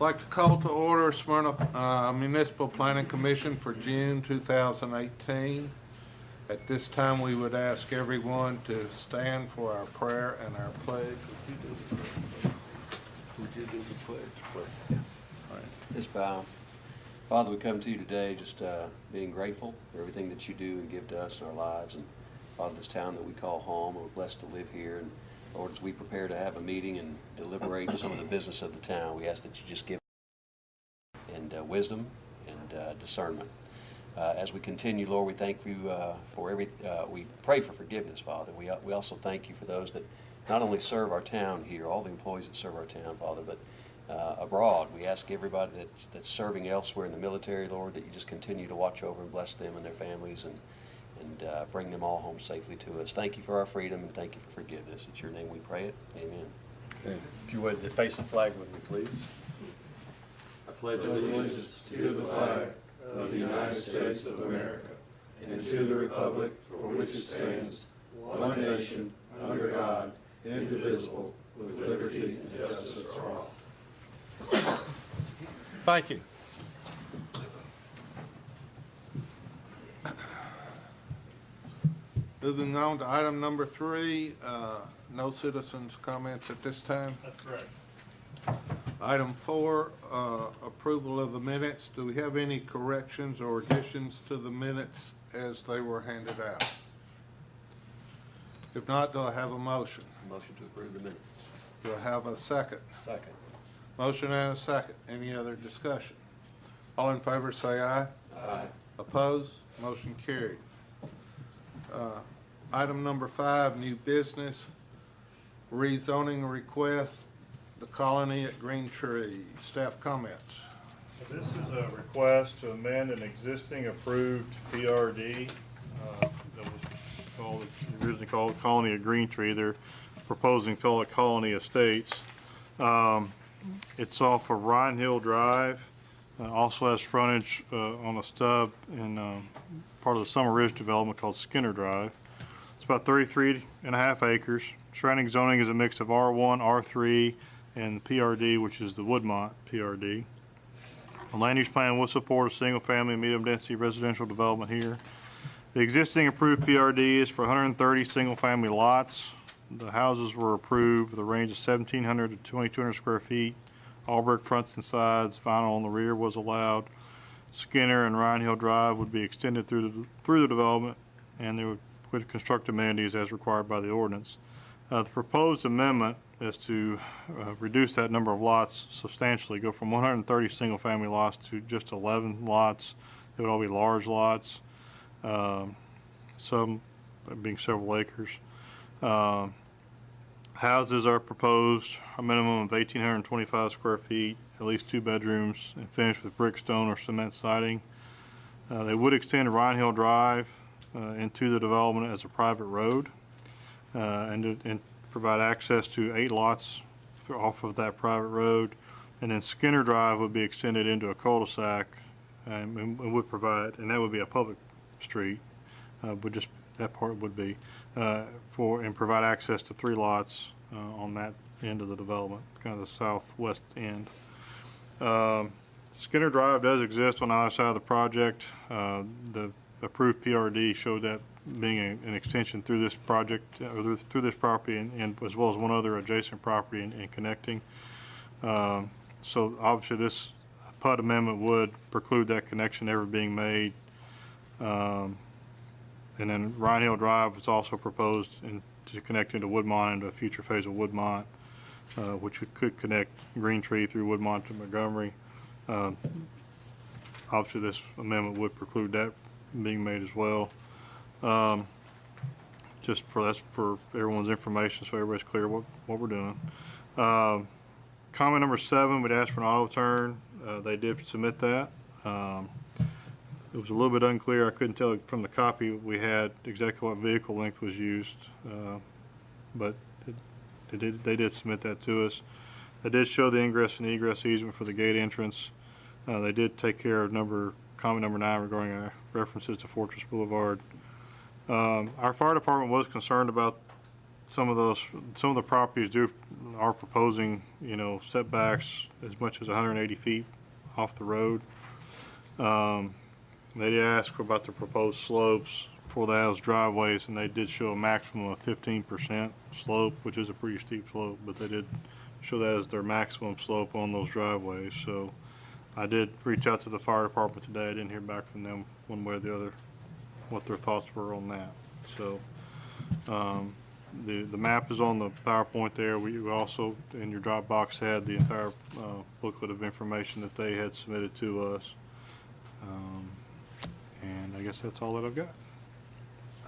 I'd like to call to order Smyrna Municipal Planning Commission for June 2018. At this time, we would ask everyone to stand for our prayer and our pledge. Would you do the pledge, please? Yeah. All right. Let's bow. Father, we come to you today just being grateful for everything that you do and give to us in our lives. And Father, this town that we call home, we're blessed to live here. And Lord, as we prepare to have a meeting and deliberate some of the business of the town, we ask that you just give and wisdom and discernment. As we continue, Lord, we thank you for we pray for forgiveness, Father. We also thank you for those that not only serve our town here, all the employees that serve our town, Father, but abroad. We ask everybody that's serving elsewhere in the military, Lord, that you just continue to watch over and bless them and their families and bring them all home safely to us. Thank you for our freedom and thank you for forgiveness. It's your name we pray it. Amen. Okay. If you would, face the flag with me, please. I pledge allegiance to the flag of the United States of America and to the republic for which it stands, one nation, under God, indivisible, with liberty and justice for all. Thank you. Moving on to item number 3, no citizens' comments at this time. That's correct. Item 4, approval of the minutes. Do we have any corrections or additions to the minutes as they were handed out? If not, do I have a motion? Motion to approve the minutes. Do I have a second? Second. Motion and a second. Any other discussion? All in favor say aye. Aye. Opposed? Motion carried. Item number 5, new business, rezoning request, the colony at Green Tree. Staff comments. This is a request to amend an existing approved PRD that was originally called Colony at Green Tree. They're proposing to call it Colony Estates. It's off of Ryan Hill Drive. Also has frontage on a stub in part of the Summer Ridge development called Skinner Drive. It's about 33.5 acres. Surrounding zoning is a mix of R1, R3, and PRD, which is the Woodmont PRD. The land use plan will support a single-family medium-density residential development here. The existing approved PRD is for 130 single-family lots. The houses were approved with a range of 1,700 to 2,200 square feet. All brick fronts and sides. Vinyl on the rear was allowed. Skinner and Ryan Hill Drive would be extended through the development, and they would construct amenities as required by the ordinance. The proposed amendment is to reduce that number of lots substantially, go from 130 single-family lots to just 11 lots. They would all be large lots, some being several acres. Houses are proposed a minimum of 1,825 square feet, at least 2 bedrooms, and finished with brick, stone, or cement siding. They would extend Ryan Hill Drive into the development as a private road and provide access to 8 lots off of that private road. And then Skinner Drive would be extended into a cul-de-sac and would provide, and that would be a public street, but just that part would be and provide access to 3 lots on that end of the development, kind of the southwest end. Skinner Drive does exist on either side of the project. The approved PRD showed that being an extension through this project, or through this property, and as well as one other adjacent property and connecting. So obviously this PUD amendment would preclude that connection ever being made. And then Ryan Hill Drive is also proposed to connect into Woodmont into a future phase of Woodmont, which could connect Green Tree through Woodmont to Montgomery. Obviously this amendment would preclude that being made as well. Just that's for everyone's information, so everybody's clear what we're doing. Comment number 7, we'd ask for an auto turn. They did submit that. It was a little bit unclear. I couldn't tell from the copy we had exactly what vehicle length was used, but they did submit that to us. They did show the ingress and egress easement for the gate entrance. They did take care of comment number 9 regarding our references to Fortress Boulevard. Our fire department was concerned about some of the properties do are proposing, setbacks as much as 180 feet off the road. They did ask about the proposed slopes for those driveways, and they did show a maximum of 15% slope, which is a pretty steep slope, but they did show that as their maximum slope on those driveways. So I did reach out to the fire department today. I didn't hear back from them one way or the other, what their thoughts were on that. So the map is on the PowerPoint there. We also, in your Dropbox, had the entire booklet of information that they had submitted to us. And I guess that's all that I've got.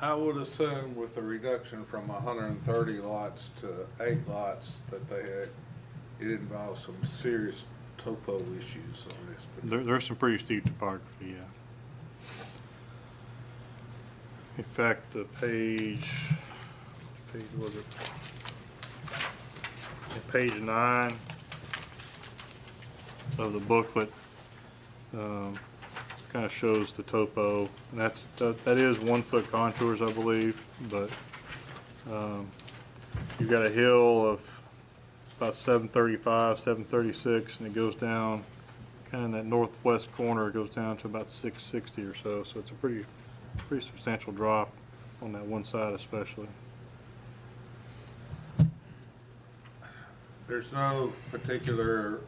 I would assume with the reduction from 130 lots to 8 lots that they had, it involves some serious topo issues on this. There's some pretty steep topography, yeah. In fact, the page, which page was it? Page 9 of the booklet kind of shows the topo, and that is 1 foot contours, I believe, but you've got a hill of about 735, 736, and it goes down kind of in that northwest corner. It goes down to about 660 or so. So it's a pretty substantial drop on that one side, especially. There's no particular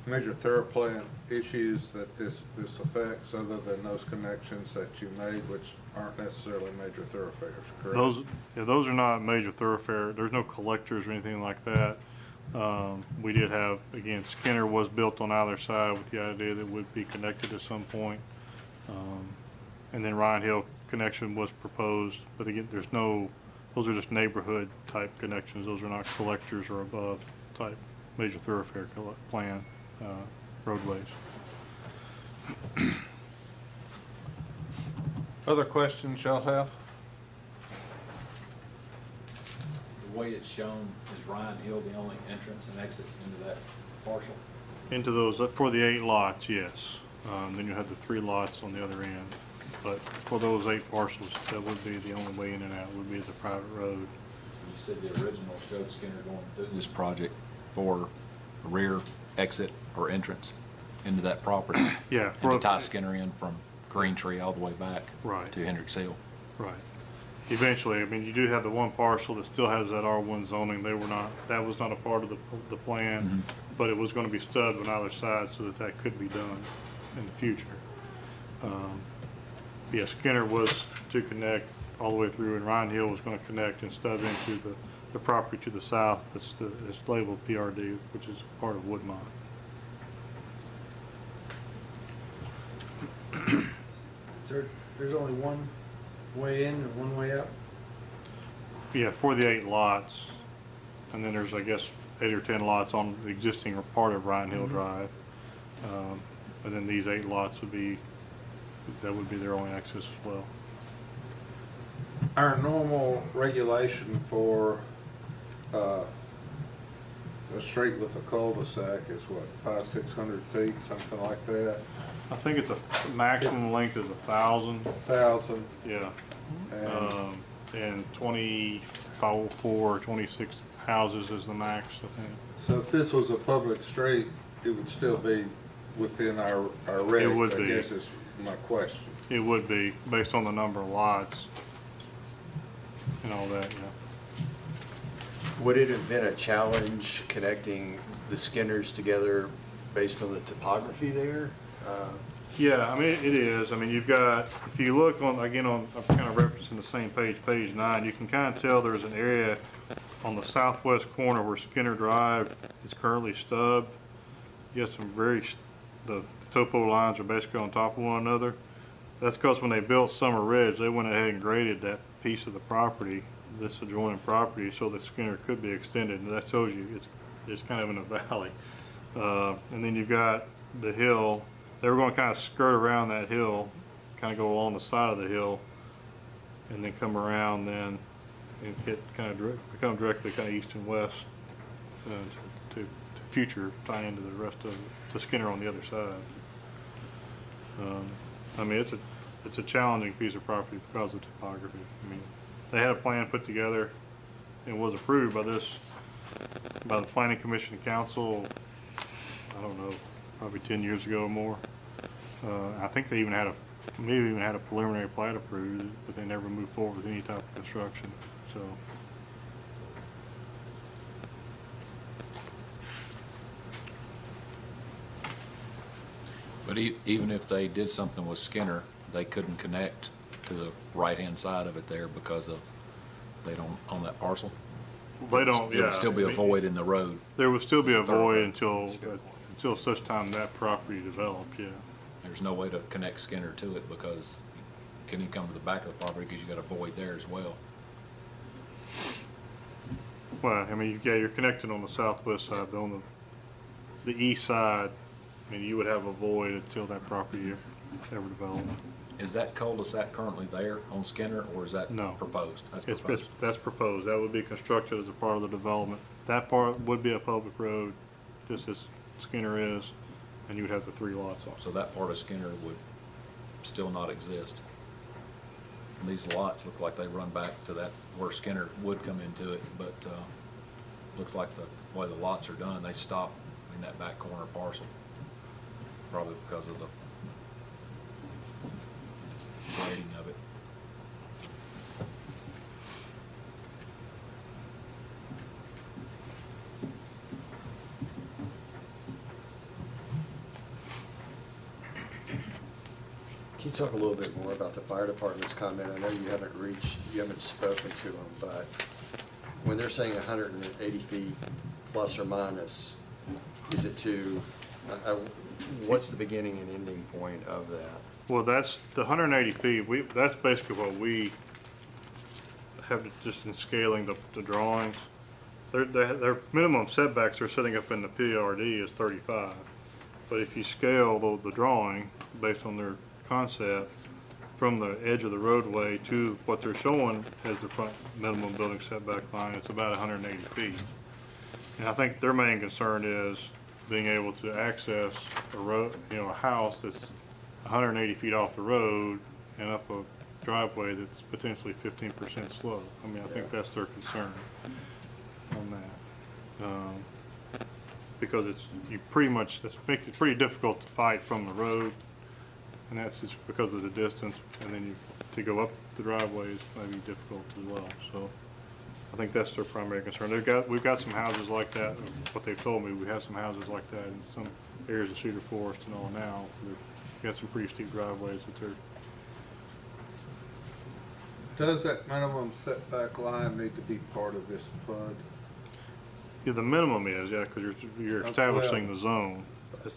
major thoroughfare issues that this affects, other than those connections that you made, which aren't necessarily major thoroughfares, correct? Those are not major thoroughfare. There's no collectors or anything like that. We did have, again, Skinner was built on either side with the idea that it would be connected at some point. And then Ryan Hill connection was proposed, but again, those are just neighborhood type connections. Those are not collectors or above type major thoroughfare plan roadways. Other questions y'all have? The way it's shown, is Ryan Hill the only entrance and exit into that parcel? Into those, for the 8 lots, yes. Then you have the 3 lots on the other end. But for those 8 parcels, that would be the only way in and out, would be the private road. You said the original showed Skinner going through this project for the rear exit or entrance into that property. Yeah. And to tie Skinner in from Green Tree all the way back Right. to Hendricks Hill. Right. Eventually, I mean, you do have the one parcel that still has that R1 zoning. That was not a part of the plan, but it was going to be stubbed on either side so that could be done in the future. Yeah, Skinner was to connect all the way through, and Ryan Hill was going to connect and stub into the property to the south that's labeled PRD, which is part of Woodmont. There's only one way in and one way out? Yeah, for the 8 lots, and then there's, I guess, 8 or 10 lots on the existing or part of Ryan Hill Drive. And then these 8 lots would be their only access as well. Our normal regulation for a street with a cul-de-sac is what, 500-600 feet, something like that? I think it's a maximum length is 1,000. 1,000. Yeah. And And 24 or 26 houses is the max, I think. so if this was a public street, it would still be within our regs, It would I be. guess is my question. It would be, based on the number of lots and all that, yeah. Would it have been a challenge connecting the Skinners together based on the topography there? Yeah, I mean, it is. I mean, you've got, if you look on, again, I'm kind of referencing the same page, page 9, you can kind of tell there's an area on the southwest corner where Skinner Drive is currently stubbed. You got some the topo lines are basically on top of one another. That's because when they built Summer Ridge, they went ahead and graded that piece of the property, this adjoining property, so that Skinner could be extended. And that shows you it's kind of in a valley. And then you've got the hill. They were going to kind of skirt around that hill, kind of go along the side of the hill, and then come around then and hit become directly kind of east and west to future tie into the rest of the Skinner on the other side. I mean, it's a challenging piece of property because of topography. I mean, they had a plan put together and was approved by this by the Planning Commission and Council, I don't know, probably 10 years ago or more. I think they even had a preliminary plat approved, but they never moved forward with any type of construction, so. But even if they did something with Skinner, they couldn't connect to the right-hand side of it there because of, they don't own that parcel? They don't, It yeah. would still be a void in the road. There would still be a It's a thoroughfare. void until such time that property developed, yeah. There's no way to connect Skinner to it because you can't even come to the back of the property because you got a void there as well. Well, I mean, yeah, you're connected on the southwest side, but on the east side, I mean, you would have a void until that property ever developed. Is that cul-de-sac currently there on Skinner, or is that No. proposed? That's It's, proposed. that's proposed. That would be constructed as a part of the development. That part would be a public road, just as Skinner is, and you would have the 3 lots on. So that part of Skinner would still not exist. And these lots look like they run back to that where Skinner would come into it, but looks like the way the lots are done, they stop in that back corner parcel. Probably because of the grading of it. Can you talk a little bit more about the fire department's comment? I know you haven't spoken to them, but when they're saying 180 feet plus or minus, is it what's the beginning and ending point of that? Well, that's the 180 feet. That's basically what we have just in scaling the drawings. Their minimum setbacks they're setting up in the PRD is 35. But if you scale the drawing based on their concept from the edge of the roadway to what they're showing as the front minimum building setback line, it's about 180 feet. And I think their main concern is being able to access a road, a house that's 180 feet off the road and up a driveway that's potentially 15% slope. I mean, I think that's their concern on that. Because it makes it pretty difficult to fight from the road, and that's just because of the distance, and then to go up the driveway is maybe difficult as well, so. I think that's their primary concern. We've got some houses like that, what they've told me, we have some houses like that in some areas of Cedar Forest and all now. We've got some pretty steep driveways that they're. Does that minimum setback line need to be part of this PUD? Yeah, the minimum is, yeah, because you're establishing Well, the zone.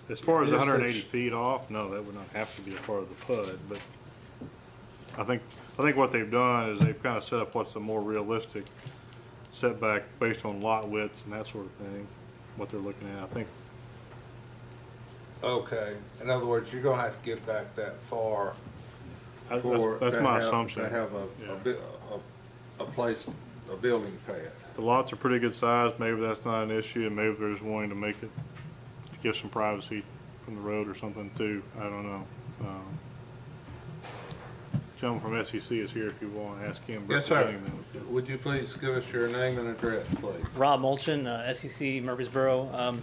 As far as Yes, 180 it's- feet off, no, that would not have to be a part of the PUD, but I think what they've done is they've kind of set up what's a more realistic setback based on lot widths and that sort of thing, what they're looking at. I think, Okay, in other words, you're gonna have to get back that far that's for. that's to my have- assumption. To have Yeah. a place, a building pad. The lots are pretty good size, maybe that's not an issue, and maybe they're just wanting to make it, to give some privacy from the road or something too, I don't know. Gentleman from SEC is here if you want to ask him. Yes, sir. representing them. Would you please give us your name and address, please? Rob Mulchin, SEC Murfreesboro.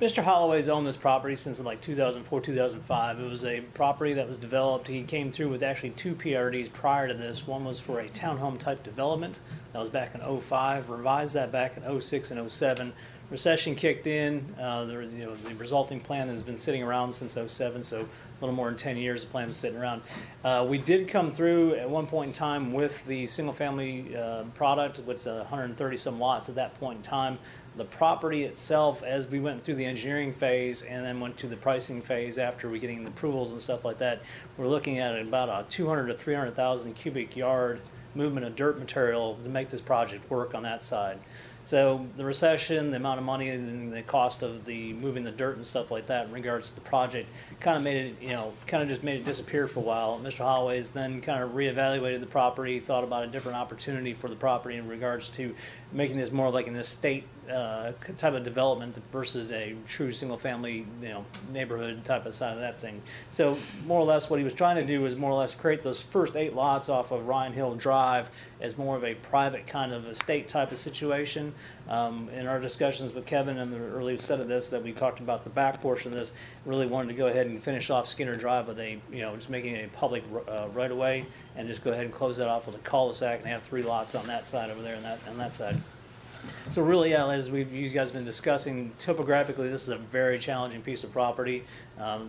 Mr. Holloway's owned this property since like 2004, 2005. It was a property that was developed. He came through with actually 2 PRDs prior to this. One was for a townhome type development. That was back in 05. Revised that back in 06 and 07. Recession kicked in. The resulting plan has been sitting around since 07, so a little more than 10 years the plan was sitting around. We did come through at one point in time with the single-family product, which 130 some lots at that point in time. The property itself, as we went through the engineering phase and then went to the pricing phase after we getting the approvals and stuff like that, we're looking at about a 200 to 300,000 cubic yard movement of dirt material to make this project work on that side. So the recession, the amount of money and the cost of the moving the dirt and stuff like that in regards to the project kind of made it, just made it disappear for a while. Mr. Holloway's then kind of reevaluated the property, thought about a different opportunity for the property in regards to making this more like an estate type of development versus a true single family, neighborhood type of side of that thing. So more or less what he was trying to do was more or less create those first 8 lots off of Ryan Hill Drive as more of a private kind of estate type of situation. In our discussions with Kevin in the early set of this, that we talked about the back portion of this, really wanted to go ahead and finish off Skinner Drive with a, just making it a public right of way, and just go ahead and close that off with a cul-de-sac and have 3 lots on that side over there and on that side. So really, yeah, as you guys been discussing, topographically, this is a very challenging piece of property.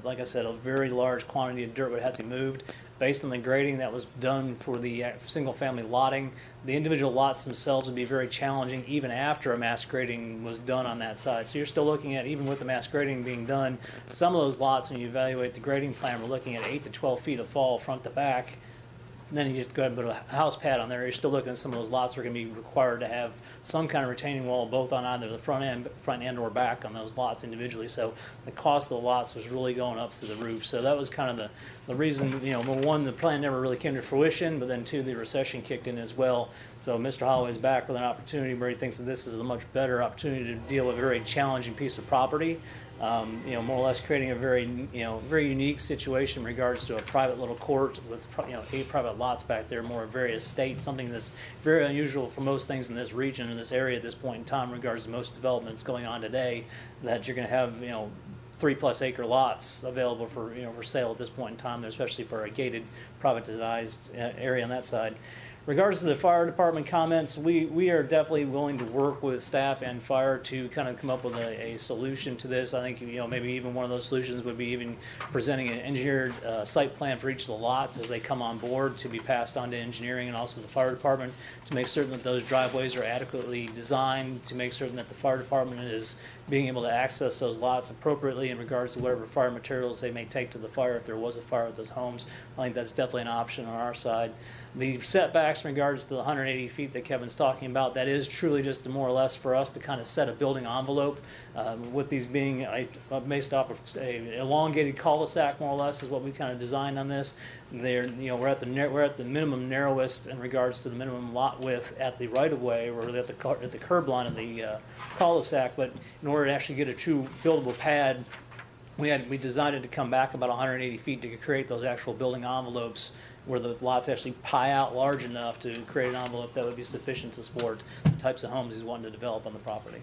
Like I said, a very large quantity of dirt would have to be moved. Based on the grading that was done for the single-family lotting, the individual lots themselves would be very challenging even after a mass grading was done on that side. So you're still looking at, even with the mass grading being done, some of those lots, when you evaluate the grading plan, we're looking at 8 to 12 feet of fall front to back. And then you just go ahead and put a house pad on there. You're still looking at some of those lots are going to be required to have some kind of retaining wall, both on either the front end or back on those lots individually. So the cost of the lots was really going up through the roof. So that was kind of the reason, number one, the plan never really came to fruition, but then two, the recession kicked in as well. So Mr. Holloway's back with an opportunity where he thinks that this is a much better opportunity to deal with a very challenging piece of property. More or less creating a very, very unique situation in regards to a private little court with, 8 private lots back there, more of various states, something that's very unusual for most things in this region, in this area at this point in time, in regards to most developments going on today, that you're going to have, 3+ acre lots available for, for sale at this point in time, especially for a gated, privatized area on that side. Regards to the fire department comments, we are definitely willing to work with staff and fire to kind of come up with a solution to this. I think, maybe even one of those solutions would be even presenting an engineered site plan for each of the lots as they come on board to be passed on to engineering and also the fire department to make certain that those driveways are adequately designed, to make certain that the fire department is being able to access those lots appropriately in regards to whatever fire materials they may take to the fire if there was a fire at those homes. I think that's definitely an option on our side. The setbacks in regards to the 180 feet that Kevin's talking about, that is truly just more or less for us to kind of set a building envelope. With these being based off of an elongated cul-de-sac, more or less, is what we kind of designed on this. We're at the minimum narrowest in regards to the minimum lot width at the right-of-way, or at the curb line of the cul-de-sac. But in order to actually get a true buildable pad, we designed it to come back about 180 feet to create those actual building envelopes, where the lots actually pie out large enough to create an envelope that would be sufficient to support the types of homes he's wanting to develop on the property.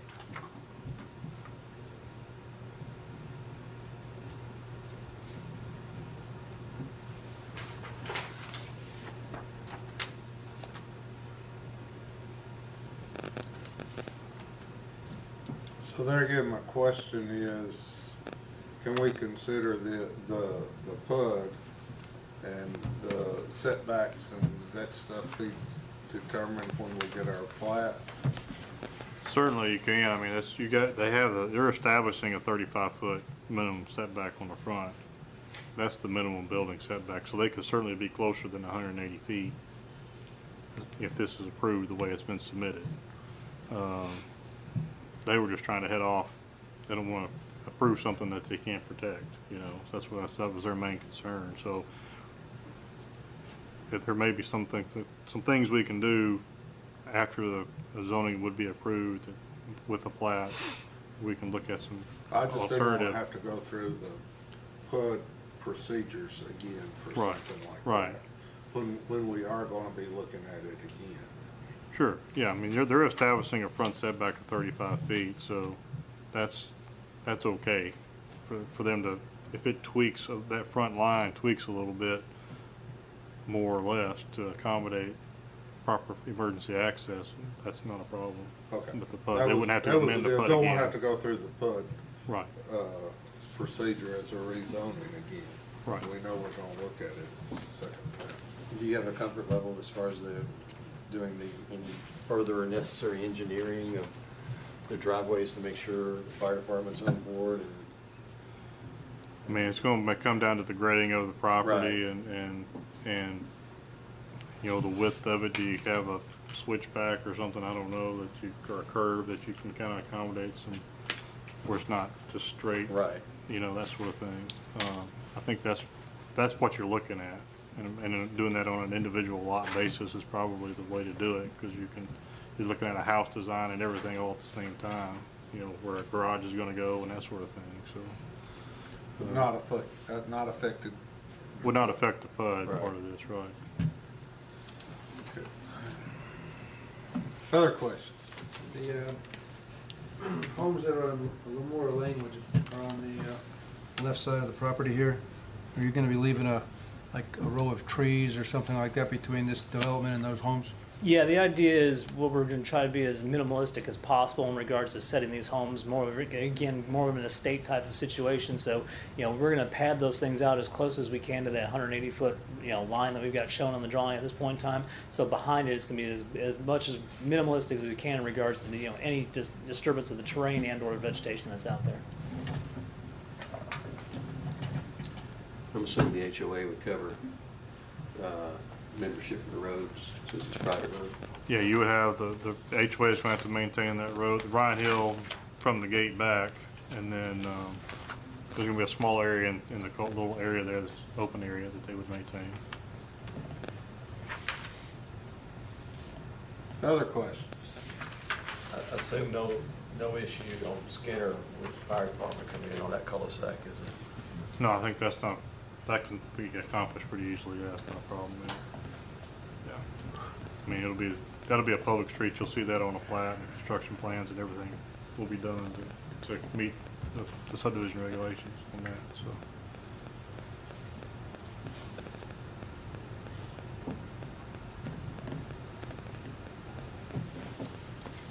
So there again, my question is, can we consider the PUD and the setbacks and that stuff be determined when we get our plat? Certainly you can. I mean, they're establishing a 35-foot minimum setback on the front. That's the minimum building setback, so they could certainly be closer than 180 feet if this is approved the way it's been submitted. They were just trying to head off. They don't want to approve something that they can't protect, that was their main concern. So if there may be some things we can do after the zoning would be approved with the plat, we can look at some I just didn't want to alternative. have to go through the PUD procedures again for Right, something like right. that. When we are going to be looking at it again. Sure, yeah, I mean, they're establishing a front setback of 35 feet, so that's okay for them to, if it tweaks, that front line tweaks a little bit more or less to accommodate proper emergency access, that's not a problem. Okay. With the PUD, they wouldn't have to amend the PUD Don't again. have to go through the PUD Right, procedure as a rezoning again. Right. We know we're going to look at it second time. Do you have a comfort level as far as doing any further necessary engineering of the driveways to make sure the fire department's on board? I mean, it's going to come down to the grading of the property Right. and the width of it. Do you have a switchback or something, I don't know, or a curve that you can kind of accommodate some, where it's not just straight, Right. That sort of thing. I think that's what you're looking at, and doing that on an individual lot basis is probably the way to do it, because you're looking at a house design and everything all at the same time, where a garage is going to go and that sort of thing, so. Not affected. Would not affect the PUD Right. part of this, right? Okay. Other questions? The homes that are on Lamora Lane, which are on the left side of the property here, are you gonna be leaving a row of trees or something like that between this development and those homes? Yeah, the idea is what we're going to try to be as minimalistic as possible in regards to setting these homes more of, again, more of an estate type of situation. So, we're going to pad those things out as close as we can to that 180-foot, line that we've got shown on the drawing at this point in time. So behind it, it's going to be as much as minimalistic as we can in regards to, any disturbance of the terrain and/or vegetation that's out there. I'm assuming the HOA would cover membership of the roads, since it's private road. Yeah, you would have the HOA is going to have to maintain that road, the Ryan Hill from the gate back, and then there's going to be a small area in the little area there, this open area that they would maintain. Other questions? I assume no issue on Skinner with the fire department coming in on that cul-de-sac, is it? No, I think that can be accomplished pretty easily. Yeah, that's not a problem there. Yeah. I mean, that'll be a public street. You'll see that on the plat and construction plans and everything will be done to meet the subdivision regulations on that, so.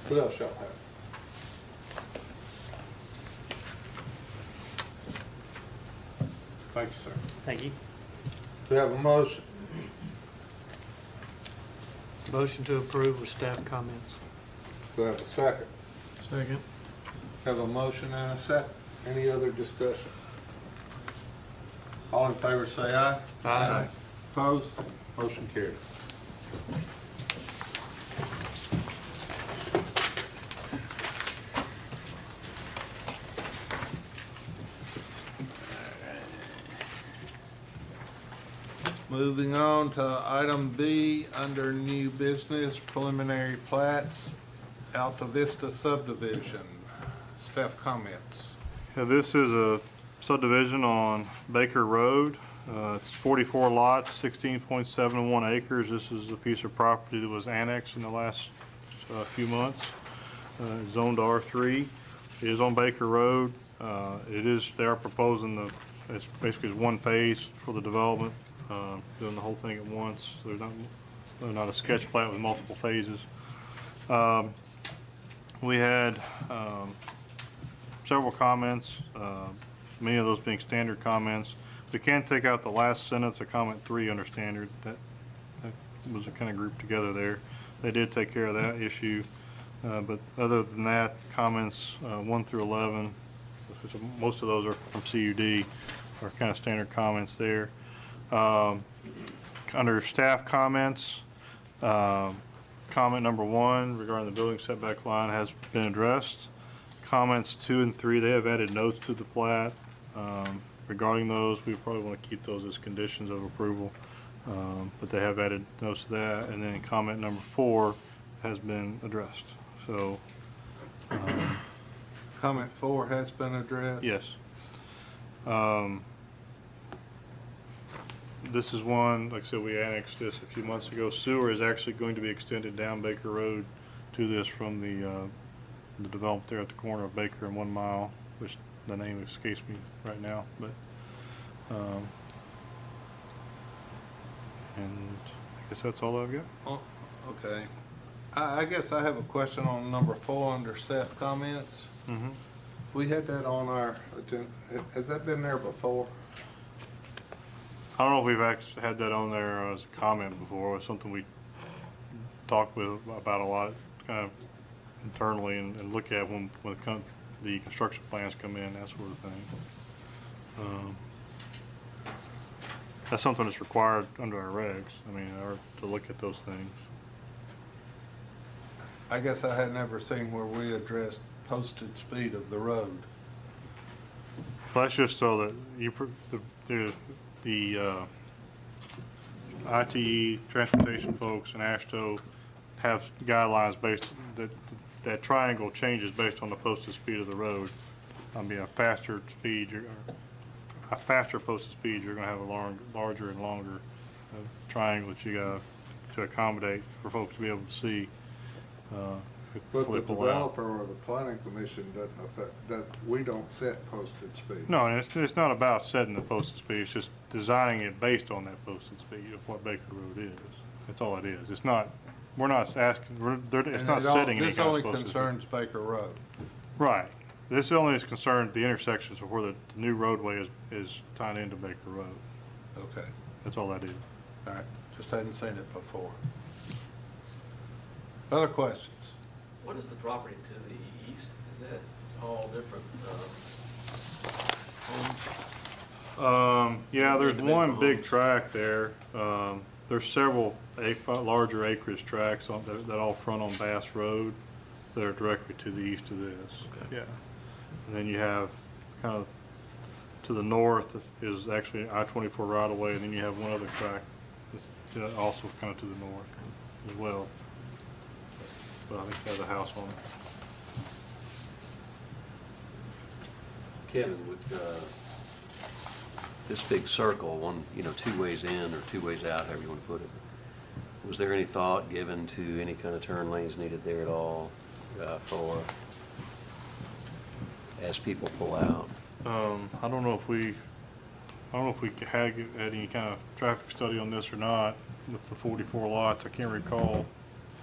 What else y'all have? Thank you, sir. Thank you. Do we have a motion? Motion to approve with staff comments. Do we have a second? Second. Have a motion and a second. Any other discussion? All in favor say aye. Aye. Opposed? Motion carried. Moving on to item B, under new business, preliminary plats, Alta Vista subdivision. Staff comments. Yeah, this is a subdivision on Baker Road. It's 44 lots, 16.71 acres. This is a piece of property that was annexed in the last few months. Zoned R3. It is on Baker Road. They are proposing it's basically one phase for the development, doing the whole thing at once. They're not a sketch plat with multiple phases. We had several comments, many of those being standard comments. We can take out the last sentence of comment 3 under standard. That was kind of grouped together there. They did take care of that issue. But other than that, comments 1 through 11, which most of those are from CUD, are kind of standard comments there. Under staff comments, comment number 1 regarding the building setback line has been addressed. Comments 2 and 3, they have added notes to the plat. Regarding those, we probably want to keep those as conditions of approval, but they have added notes to that. And then comment number 4 has been addressed. So, Comment 4 has been addressed? yes. This is one, like I said, we annexed this a few months ago. Sewer is actually going to be extended down Baker Road to this from the development there at the corner of Baker and 1 Mile, which the name escapes me right now, but, and I guess that's all I've got. Oh, okay. I guess I have a question on number 4 under staff comments. Mm-hmm. We had that on our agenda. Has that been there before? I don't know if we've actually had that on there as a comment before, or something we talked about a lot, kind of internally, and look at when the construction plans come in, that sort of thing. That's something that's required under our regs, to look at those things. I guess I had never seen where we addressed posted speed of the road. Well, that's just so that the ITE, transportation folks, and AASHTO have guidelines based that triangle changes based on the posted speed of the road. A faster posted speed, you're going to have a larger and longer triangle that you got to accommodate for folks to be able to see. It But the flip allowed. developer or the planning commission doesn't affect, that, we don't set posted speed. No, and it's not about setting the posted speed, it's just designing it based on that posted speed of what Baker Road is. That's all it is. It's not, we're not asking, it's And not it don't- setting any This kind of only posted speed. concerns Baker Road. Right. This only is concerned the intersections of where the new roadway is tying into Baker Road. Okay, That's all that is. all right, just hadn't seen it before. Other questions? What is the property to the east? Is that all different, homes? Yeah, there's Individual one big homes. tract there. There's several larger acreage tracts that all front on Bass Road that are directly to the east of this. Okay. Yeah. And then you have kind of to the north is actually I-24 right away, and then you have one other tract that's also kind of to the north as well. But I think it has a house on it. Kevin, with this big circle, one, you know, 2 ways in or 2 ways out, however you want to put it, was there any thought given to any kind of turn lanes needed there at all for, as people pull out? I don't know if we had any kind of traffic study on this or not with the 44 lots. I can't recall.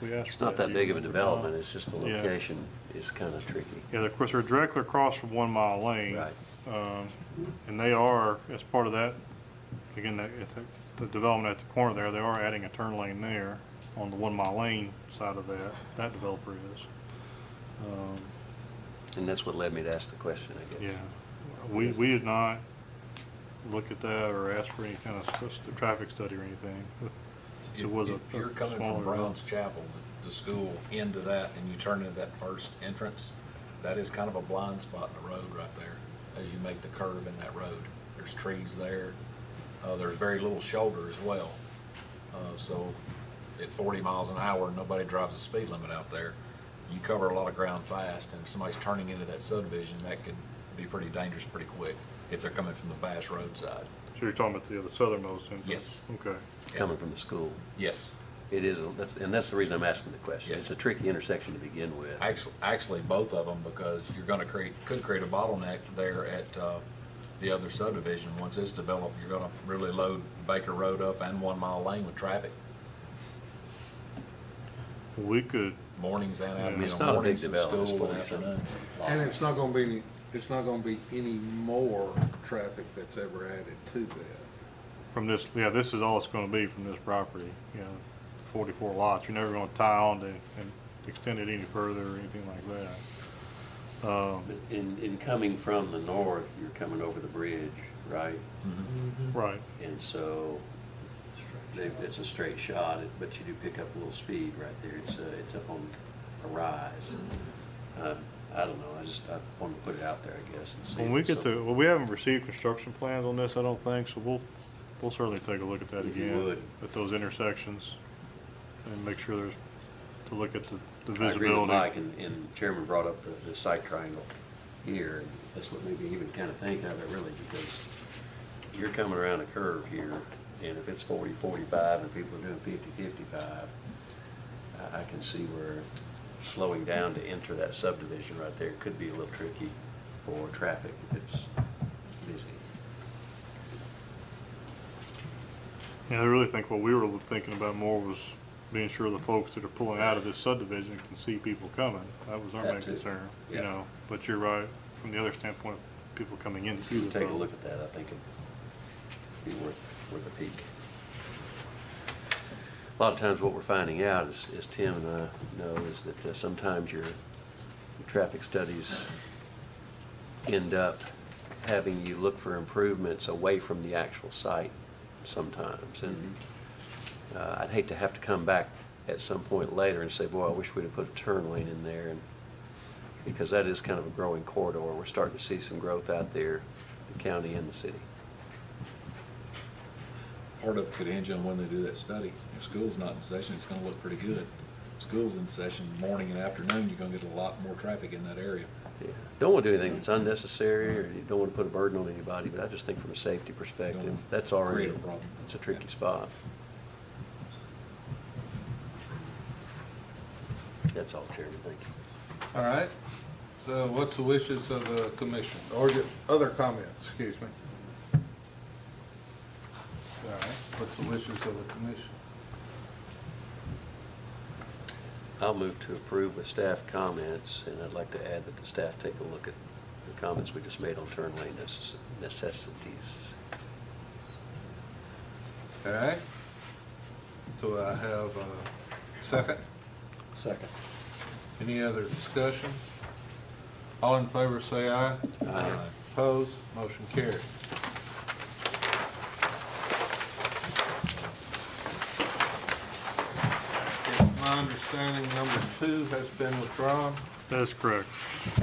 We asked It's not for that big of a or not. development, it's just the Yeah. location is kind of tricky. Yeah, of course, they're directly across from 1 Mile Lane. Right. And they are, as part of that, again, the development at the corner there, they are adding a turn lane there on the 1 Mile Lane side of that developer is. And that's what led me to ask the question, I guess. Yeah, we did not look at that or ask for any kind of traffic study or anything. If It was a if you're coming smaller from Brown's Chapel, the school, into that, and you turn into that first entrance, that is kind of a blind spot in the road right there, as you make the curve in that road. There's trees there. There's very little shoulder as well. So at 40 miles an hour, nobody drives the speed limit out there. You cover a lot of ground fast, and if somebody's turning into that subdivision, that could be pretty dangerous pretty quick if they're coming from the Bass Road side. So you're talking about the southernmost entrance? Yes. Okay. Coming from the school. Yes. It is, and that's the reason I'm asking the question. Yes. It's a tricky intersection to begin with. Actually, both of them, because you're gonna could create a bottleneck there at, the other subdivision. Once it's developed, you're gonna really load Baker Road up and 1 Mile Lane with traffic, We could, mornings and afternoons. It's not a big Mornings and development, school it's and 47. afternoons. And it's not gonna be any more traffic that's ever added to that. from this, yeah, this is all it's gonna be from this property, 44 lots. You're never gonna tie on to and extend it any further or anything like that. In coming from the north, you're coming over the bridge, right? Right. And so it's a straight shot, but you do pick up a little speed right there. It's up on a rise. I don't know, I wanted to put it out there, I guess, and see. When we get to, well, we haven't received construction plans on this, I don't think, so we'll certainly take a look at that If you again. would. At those intersections and make sure to look at the I agree with visibility. Mike, and Chairman brought up the site triangle here. And that's what made me even kind of think of it really, because you're coming around a curve here, and if it's 40, 45, and people are doing 50, 55, I can see where slowing down to enter that subdivision right there could be a little tricky for traffic if it's busy. Yeah, I really think what we were thinking about more was being sure the folks that are pulling out of this subdivision can see people coming. That was our That main too. concern, Yeah. But you're right, from the other standpoint, people coming in through the. Take a look at that, I think it'd be worth a peek. A lot of times what we're finding out is Tim and I know, is that sometimes your traffic studies end up having you look for improvements away from the actual site sometimes. And I'd hate to have to come back at some point later and say, boy, I wish we'd have put a turn lane in there. And because that is kind of a growing corridor. We're starting to see some growth out there, the county and the city. Part of it could hinge on when they do that study. If school's not in session, it's gonna look pretty good. If school's in session, morning and afternoon, you're gonna get a lot more traffic in that area. Yeah. Don't want to do anything that's unnecessary, or you don't want to put a burden on anybody, but I just think from a safety perspective, Don't that's already, create a problem. it's a tricky spot. That's all, Chairman, thank you. All right. So what's the wishes of the commission, or just other comments, excuse me? All right, what's the wishes of the commission? I'll move to approve with staff comments, and I'd like to add that the staff take a look at the comments we just made on turn lane necessities. All right. Do I have a second? Second. Any other discussion? All in favor say aye. Aye. Opposed? Motion carried. It's my understanding number 2 has been withdrawn, That is correct. so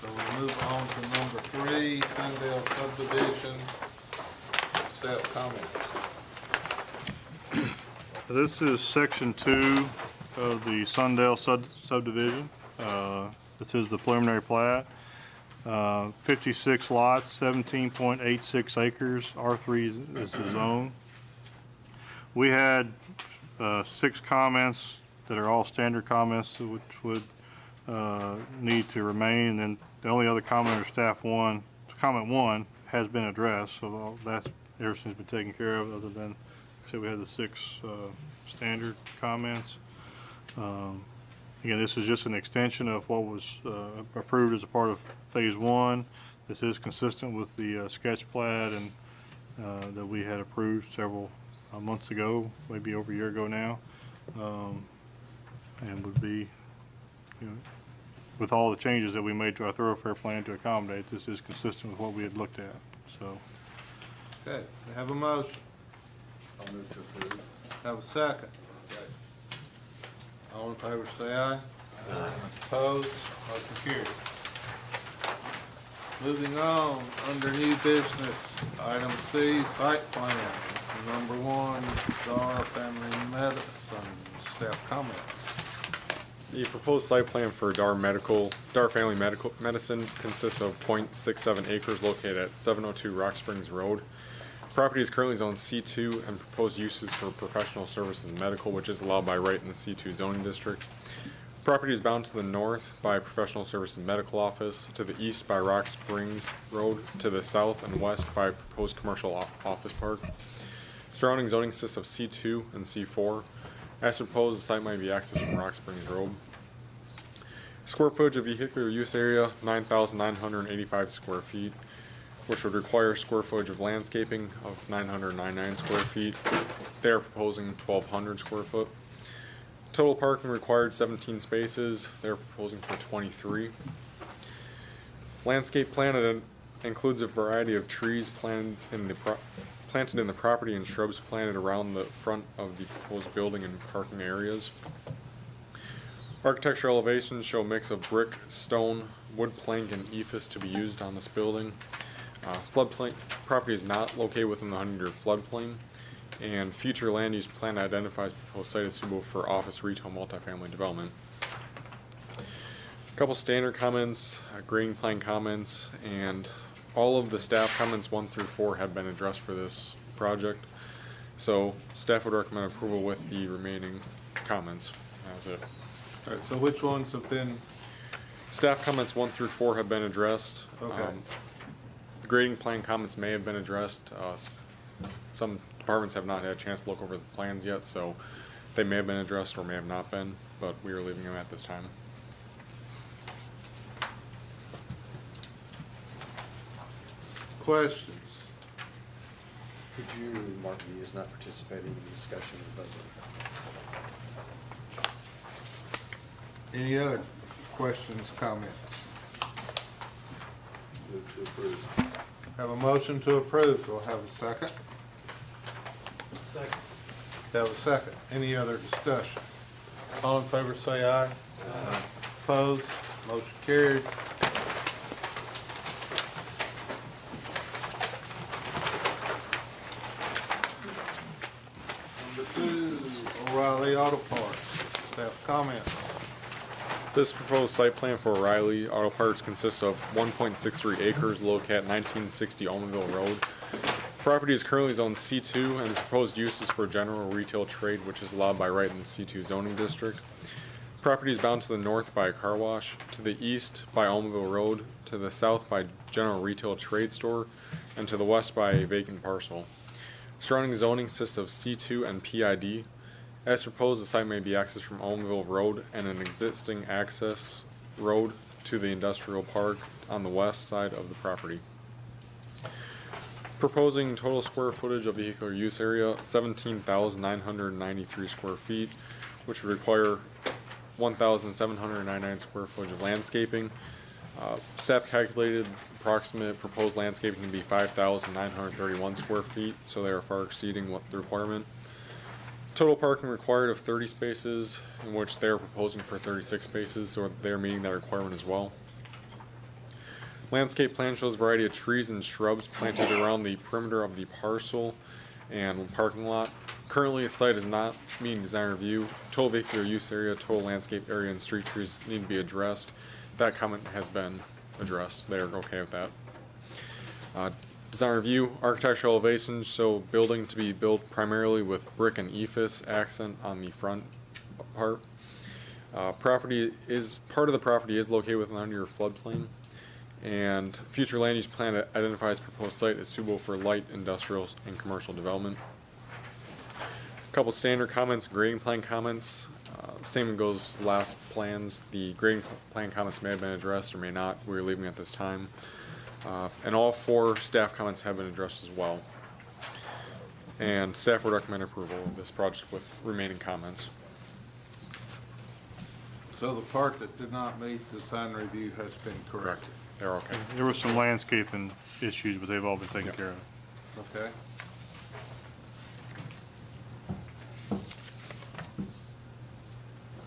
we'll move on to number 3, Sundale subdivision. Staff comments. This is section 2 of the Sundale subdivision. This is the preliminary plat. 56 lots, 17.86 acres. R3 is the zone. We had 6 comments that are all standard comments, which would need to remain. And then the only other comment or comment 1 has been addressed, so that's, everything's been taken care of, other than, so we had the 6 standard comments. Again, this is just an extension of what was approved as a part of phase 1. This is consistent with the sketch plat and that we had approved several months ago, maybe over a year ago now, and would be, with all the changes that we made to our thoroughfare plan to accommodate, this is consistent with what we had looked at. So, Okay, we have a motion. I'll move to approve. Have a second. All in favor say aye. Aye. Opposed? Motion carried. Moving on, under new business, item C, site plan. Number 1, Dar Family Medicine. Staff comments. The proposed site plan for Dar Family Medical Medicine consists of .67 acres located at 702 Rock Springs Road. Property is currently zoned C2 and proposed uses for professional services and medical, which is allowed by right in the C2 zoning district. Property is bound to the north by professional services and medical office, to the east by Rock Springs Road, to the south and west by proposed commercial office park. Surrounding zoning consists of C2 and C4. As proposed, the site might be accessed from Rock Springs Road. Square footage of vehicular use area, 9,985 square feet, which would require square footage of landscaping of 999 square feet. They are proposing 1,200 square foot. Total parking required 17 spaces. They're proposing for 23. Landscape plan includes a variety of trees planted in the property and shrubs planted around the front of the proposed building and parking areas. Architectural elevations show a mix of brick, stone, wood plank, and ephes to be used on this building. Floodplain property is not located within the 100-year floodplain, and future land use plan identifies proposed site as suitable for office, retail, multifamily development. A couple standard comments, grading plan comments, and all of the staff comments 1 through 4 have been addressed for this project. So staff would recommend approval with the remaining comments. That's it. All right, so which ones have been, Staff comments 1 through 4 have been addressed. Okay. The grading plan comments may have been addressed. Some departments have not had a chance to look over the plans yet, so they may have been addressed or may have not been, but we are leaving them at this time. questions? Could you mark me as not participating in the discussion of the budget? Any other questions, comments? Move to approve. Have a motion to approve. Do I have a second? Second. Have a second. Any other discussion? All in favor say aye. Aye. Opposed? Motion carried. Number 2, O'Reilly Auto Parts. Staff comments. This proposed site plan for O'Reilly Auto Parts consists of 1.63 acres located at 1960 Almanville Road. Property is currently zoned C2 and proposed uses for general retail trade, which is allowed by right in the C2 zoning district. Property is bound to the north by a car wash, to the east by Almaville Road, to the south by General Retail Trade Store, and to the west by a vacant parcel. Surrounding zoning consists of C2 and PID. As proposed, the site may be accessed from Almaville Road and an existing access road to the industrial park on the west side of the property. Proposing total square footage of vehicular use area, 17,993 square feet, which would require 1,799 square footage of landscaping. Staff calculated approximate proposed landscaping to be 5,931 square feet, so they are far exceeding what the requirement. Total parking required of 30 spaces, in which they are proposing for 36 spaces, so they are meeting that requirement as well. Landscape plan shows a variety of trees and shrubs planted around the perimeter of the parcel and parking lot. Currently, the site is not meeting design review. Total vehicular use area, total landscape area, and street trees need to be addressed. That comment has been addressed. They're okay with that. Design review, architectural elevations show building to be built primarily with brick and ephes accent on the front part. Part of the property is located within the 100-year floodplain, and future land use plan identifies proposed site as suitable for light industrial and commercial development. A couple standard comments, grading plan comments. Same goes as last plans. The grading plan comments may have been addressed or may not. We're leaving at this time. And all 4 staff comments have been addressed as well. And staff would recommend approval of this project with remaining comments. So the part that did not meet design review has been corrected. They're okay. There were some landscaping issues, but they've all been taken care of. Okay?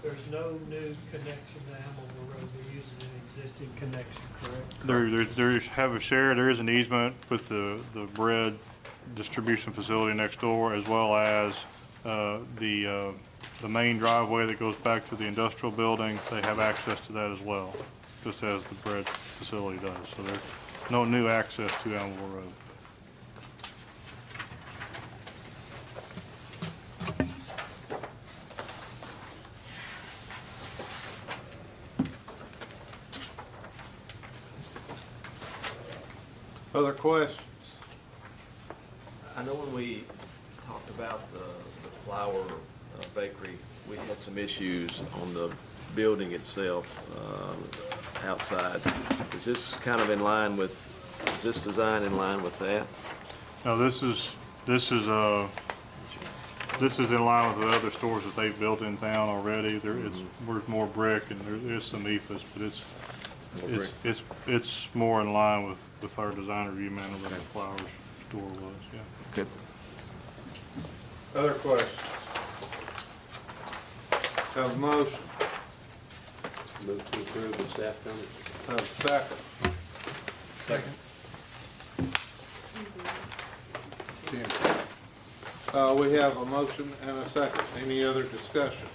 There's no new connection to Amable Road, they're using an existing connection, correct? There have a share, there is an easement with the bread distribution facility next door, as well as the main driveway that goes back to the industrial building. They have access to that as well, just as the bread facility does. So there's no new access to Amable Road. Other questions? I know when we talked about the flour bakery, we had some issues on the building itself outside. Is this kind of in line with, is this design in line with that? Now, this is in line with the other stores that they've built in town already. There's more brick and there is some ephes, but it's more in line with our design review manual than the flowers store was, yeah. Okay. Other questions? Have a motion. Move to approve the staff comment. Have a second. Second. We have a motion and a second. Any other discussion?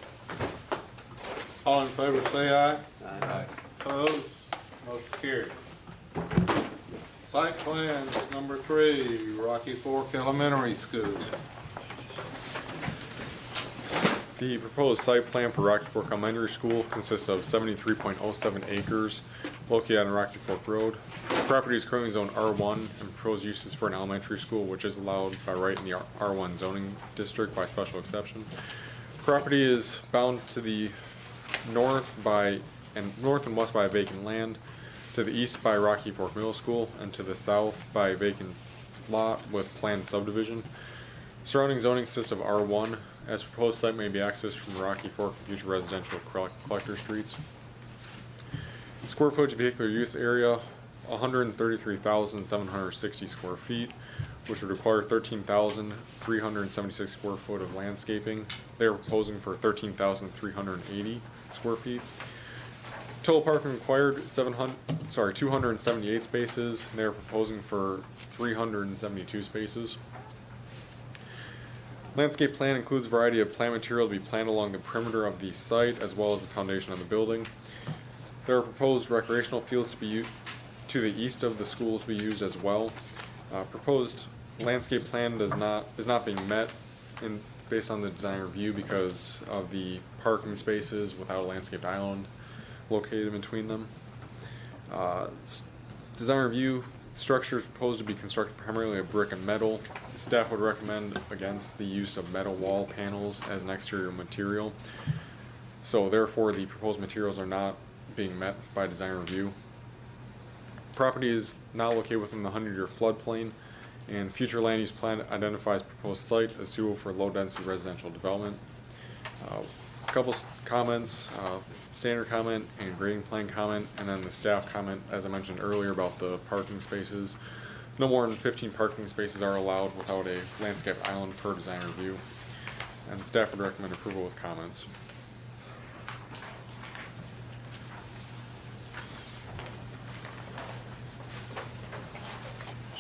All in favor say aye. Aye. Opposed? Motion carried. Site plan number 3, Rocky Fork Elementary School. The proposed site plan for Rocky Fork Elementary School consists of 73.07 acres located on Rocky Fork Road. The property is currently zoned R1 and proposed uses for an elementary school, which is allowed by right in the R1 zoning district by special exception. Property is bound to the north and west by vacant land, to the east by Rocky Fork Middle School, and to the south by a vacant lot with planned subdivision. Surrounding zoning consists of R1. As proposed, site may be accessed from Rocky Fork and future residential collector streets. Square footage of vehicular use area, 133,760 square feet, which would require 13,376 square foot of landscaping. They are proposing for 13,380 square feet. Total parking required 278 spaces. They are proposing for 372 spaces. Landscape plan includes a variety of plant material to be planted along the perimeter of the site as well as the foundation of the building. There are proposed recreational fields to be used to the east of the school to be used as well. Proposed landscape plan is not being met based on the design review because of the parking spaces without a landscaped island located in between them. Design review, structure is proposed to be constructed primarily of brick and metal. Staff would recommend against the use of metal wall panels as an exterior material. So therefore, the proposed materials are not being met by design review. Property is not located within the 100-year floodplain, and future land use plan identifies proposed site as suitable for low-density residential development. A couple comments, standard comment and grading plan comment, and then the staff comment, as I mentioned earlier, about the parking spaces. No more than 15 parking spaces are allowed without a landscape island per design review, and staff would recommend approval with comments.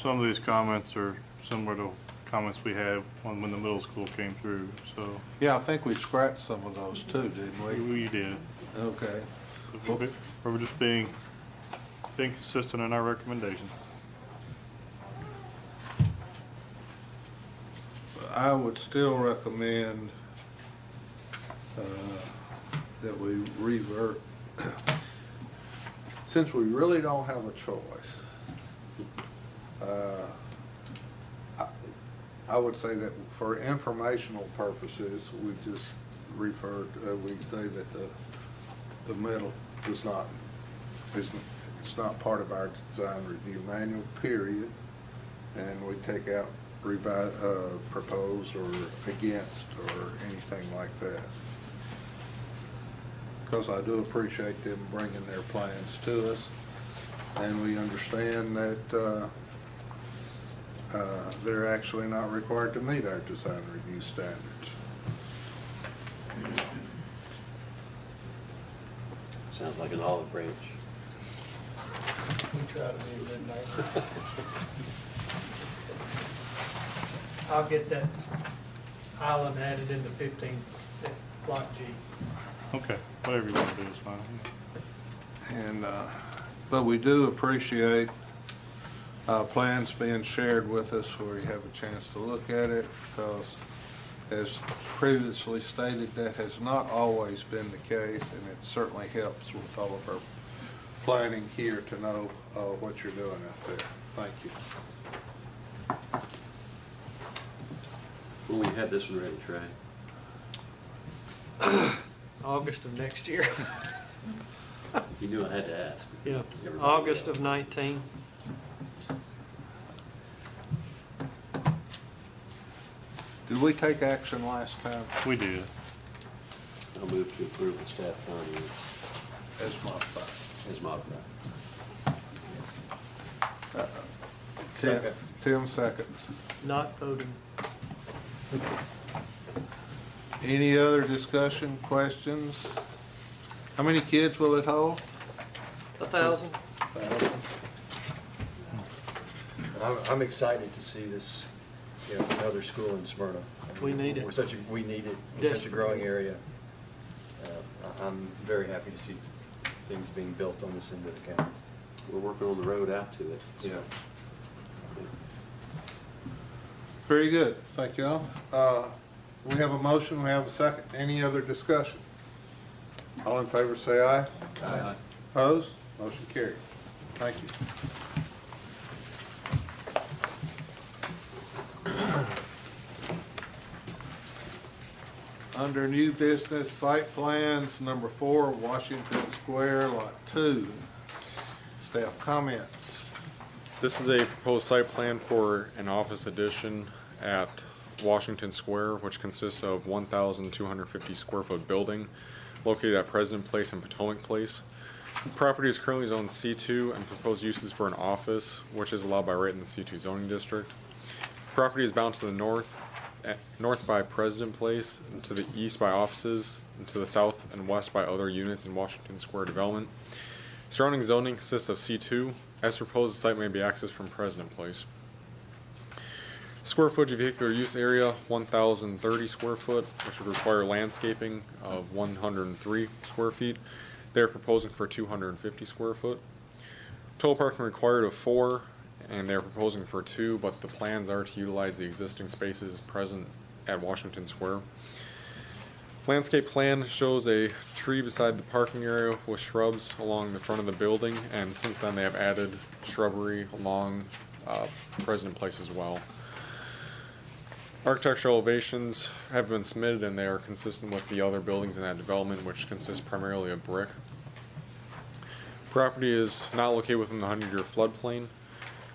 Some of these comments are similar to comments we had when the middle school came through, so Yeah, I think we scratched some of those too, didn't we? we did. Okay. We're just being consistent in our recommendations. I would still recommend that we revert, since we really don't have a choice. I would say that for informational purposes, we just refer, we say that the metal does not, it's not part of our design review manual, period. And we take out revise, propose or against or anything like that. Because I do appreciate them bringing their plans to us, and we understand that they're actually not required to meet our design review standards. Sounds like an olive branch. We try to be a good neighbor. I'll get that island added into 15, block G. Okay, whatever you want to do is fine. And, but we do appreciate plans being shared with us where you have a chance to look at it, because as previously stated, that has not always been the case, and it certainly helps with all of our planning here to know what you're doing out there. Thank you. When we had this one ready, Trey? August of next year. You knew I had to ask. Yeah, Everybody August else. of 19. Did we take action last time? We did. I'll move to approve the staff findings As modified. as modified. Second. Tim seconds. Not voting. Any other discussion, questions? How many kids will it hold? 1,000. I'm excited to see this, another school in Smyrna. We need it. We need it in such a growing area. I'm very happy to see things being built on this end of the county. We're working on the road out to it. Yeah. Very good, thank you all. We have a motion, we have a second. Any other discussion? All in favor say aye. Aye. Opposed? Motion carried. Thank you. Under new business, site plans, number 4, Washington Square, Lot 2. Staff comments. This is a proposed site plan for an office addition at Washington Square, which consists of 1,250 square foot building located at President Place and Potomac Place. The property is currently zoned C2 and proposed uses for an office, which is allowed by right in the C2 zoning district. Property is bound to the north by President Place, and to the east by offices, and to the south and west by other units in Washington Square development. Surrounding zoning consists of C2. As proposed, the site may be accessed from President Place. Square footage of vehicular use area, 1,030 square foot, which would require landscaping of 103 square feet. They're proposing for 250 square foot. Total parking required of 4, and they're proposing for 2, but the plans are to utilize the existing spaces present at Washington Square. Landscape plan shows a tree beside the parking area with shrubs along the front of the building, and since then they have added shrubbery along President Place as well. Architectural elevations have been submitted and they are consistent with the other buildings in that development, which consists primarily of brick. Property is not located within the 100-year floodplain,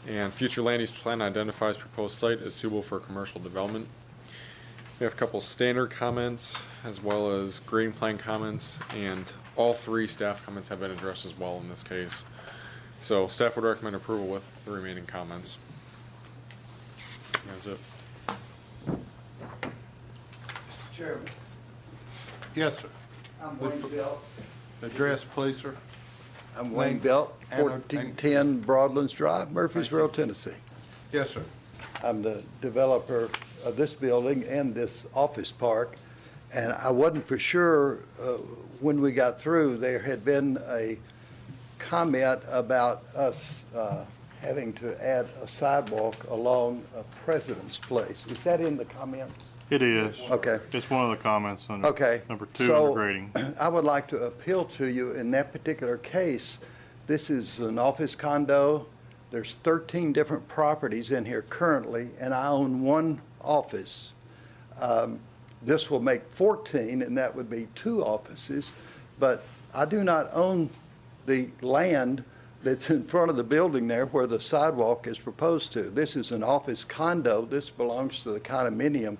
and future land use plan identifies proposed site as suitable for commercial development. We have a couple standard comments as well as grading plan comments, and all three staff comments have been addressed as well in this case. So staff would recommend approval with the remaining comments. That's it. Chairman, Yes, sir. I'm Wayne Belt. Address, please, sir. I'm Wayne Belt, And- 1410 Broadlands Drive, Murfreesboro, Tennessee. Yes, sir. I'm the developer of this building and this office park, and I wasn't for sure when we got through. There had been a comment about us having to add a sidewalk along President's Place. Is that in the comments? It is. Okay. It's one of the comments on Okay. number 2 So, under grading. I would like to appeal to you in that particular case. This is an office condo. There's 13 different properties in here currently, and I own one office. This will make 14, and that would be 2 offices. But I do not own the land that's in front of the building there where the sidewalk is proposed to. This is an office condo. This belongs to the condominium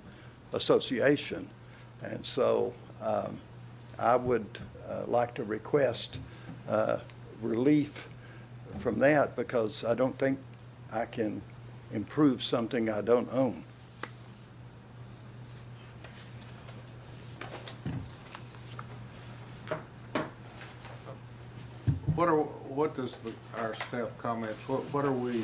association. And so I would like to request relief from that, because I don't think I can improve something I don't own. What does our staff comments, what are we,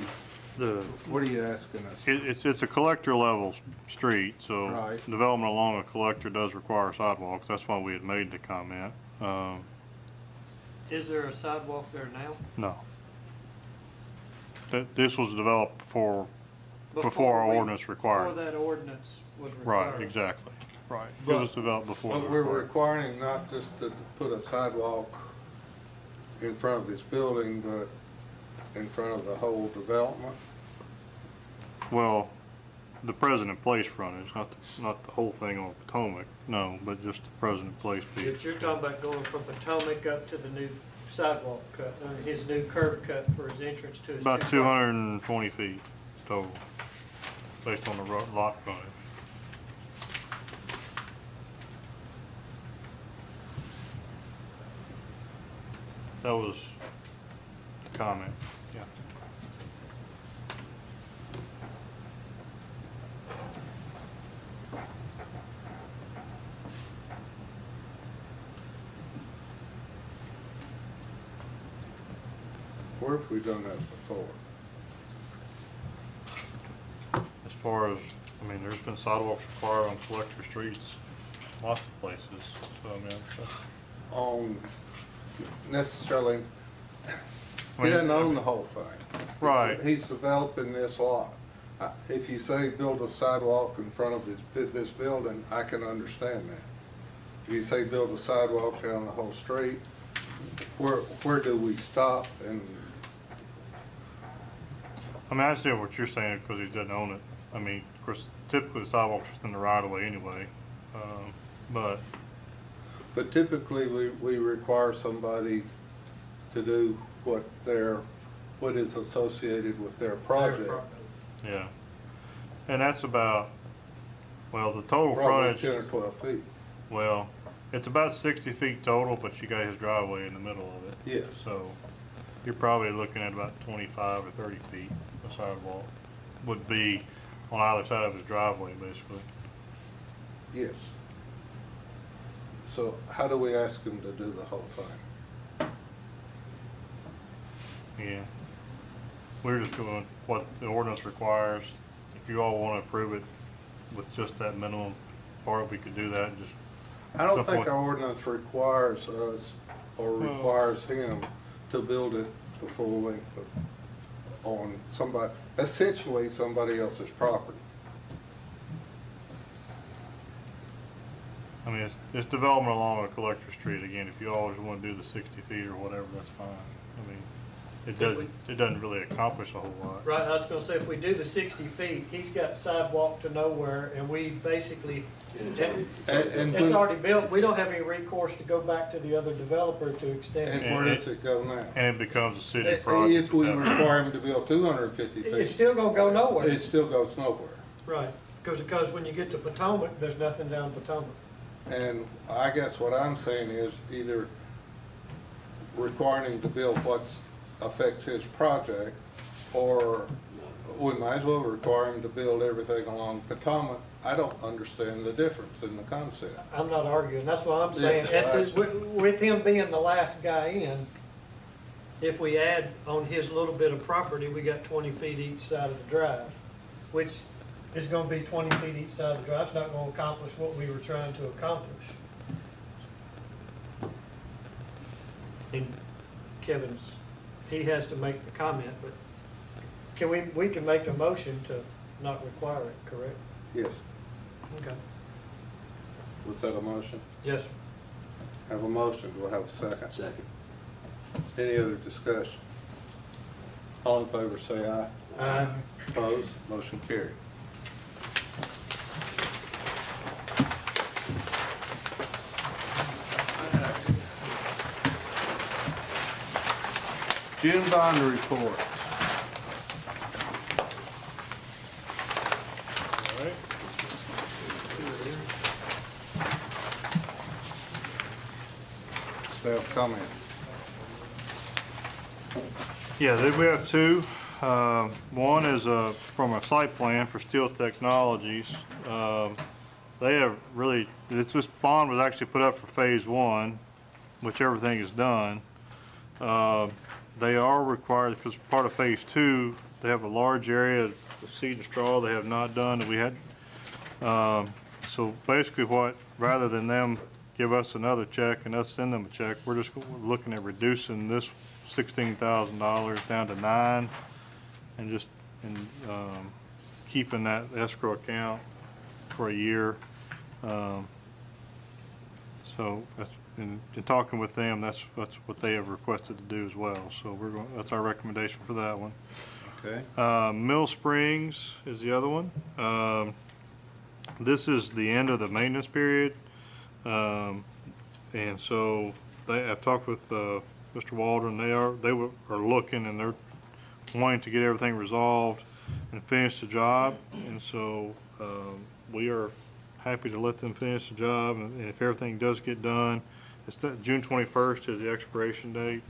what are you asking us? It's a collector level street, so Right. development along a collector does require sidewalks. That's why we had made the comment. Is there a sidewalk there now? No. This was developed before our ordinance required. Before that ordinance was required. Right, exactly. Right. It But- was developed before. But the we're required. requiring not just to put a sidewalk in front of this building, but in front of the whole development. Well, the President Place frontage, not the whole thing on Potomac, no, but just the President Place piece. If you're talking about going from Potomac up to the new sidewalk cut, his new curb cut for his entrance to his. About two 220 feet total, based on the lot frontage. That was the comment, yeah. Where have we done that before? As far as, I mean, there's been sidewalks required on collector streets, lots of places, so I mean, that's- On necessarily, I he mean, doesn't own the whole thing. Right. He's developing this lot. If you say build a sidewalk in front of this building, I can understand that. If you say build a sidewalk down the whole street, where do we stop? And I mean, I understand what you're saying because he doesn't own it. I mean, of course, typically the sidewalk's within the right of way anyway, but But typically, we require somebody to do what is associated with their project. yeah. And that's about, well, the total Probably frontage, 10 or 12 feet. well, it's about 60 feet total, but you got his driveway in the middle of it. Yes. So you're probably looking at about 25 or 30 feet of sidewalk would be on either side of his driveway, basically. Yes. So how do we ask him to do the whole thing? Yeah. We're just doing what the ordinance requires. If you all want to approve it with just that minimum part, we could do that and just. I don't some think point- our ordinance requires us or requires him to build it the full length on essentially somebody else's property. I mean, it's development along a collector street. Again, if you always want to do the 60 feet or whatever, that's fine. I mean, it doesn't really accomplish a whole lot. Right, I was gonna say, if we do the 60 feet, he's got sidewalk to nowhere, and we basically, it's already built, we don't have any recourse to go back to the other developer to extend it. And where does it go now? And it becomes a city project. If we require him to build 250 It's feet, still gonna go nowhere. it still goes nowhere. Right, because when you get to Potomac, there's nothing down Potomac. And I guess what I'm saying is either requiring him to build what affects his project, or we might as well require him to build everything along Potomac. I don't understand the difference in the concept. I'm not arguing, that's what I'm saying. Yeah, At this- with him being the last guy in, if we add on his little bit of property, we got 20 feet each side of the drive, which is gonna be 20 feet each side of the drive. It's not gonna accomplish what we were trying to accomplish. And Kevin's, he has to make the comment, but we can make a motion to not require it, correct? Yes. Okay. Was that a motion? Yes, sir. Have a motion. Do I have a second? Second. Any other discussion? All in favor say aye. Aye. Opposed? Motion carried. June bond report. Staff comments. Yeah, we have two. One is from a site plan for Steel Technologies. They have really, this bond was actually put up for phase one, which everything is done. They are required, because part of phase two, they have a large area of seed and straw they have not done that we had. So basically rather than them give us another check and us send them a check, we're just looking at reducing this $16,000 down to $9,000 and keeping that escrow account for a year. So that's, in talking with them, that's what they have requested to do as well. So that's our recommendation for that one. Okay. Mill Springs is the other one. This is the end of the maintenance period. And so I've talked with Mr. Waldron. They are looking, and they're wanting to get everything resolved and finish the job. And so we are happy to let them finish the job. And if everything does get done, June 21st is the expiration date.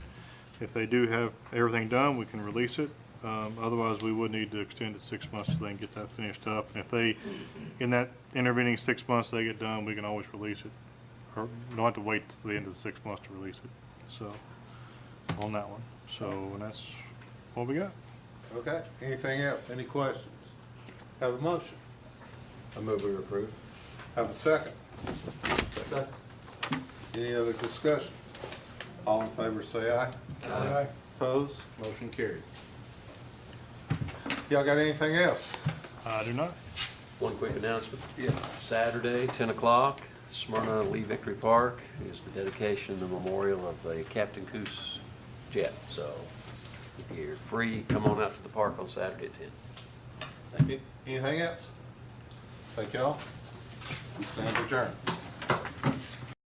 If they do have everything done, we can release it. Otherwise, we would need to extend it 6 months so they can get that finished up. And if they, in that intervening 6 months, they get done, we can always release it. Or don't have to wait till the end of the 6 months to release it. So, on that one. So, and that's what we got. Okay. Anything else? Any questions? Have a motion. I move we approve. Have a second. Any other discussion? All in favor say aye. Aye. Opposed? Motion carried. Y'all got anything else? I do not. One quick announcement. Yes. Saturday, 10 o'clock, Smyrna Lee Victory Park is the dedication and the memorial of the Captain Coos jet. So if you're free, come on out to the park on Saturday at 10. Anything else? Thank y'all. We stand adjourned.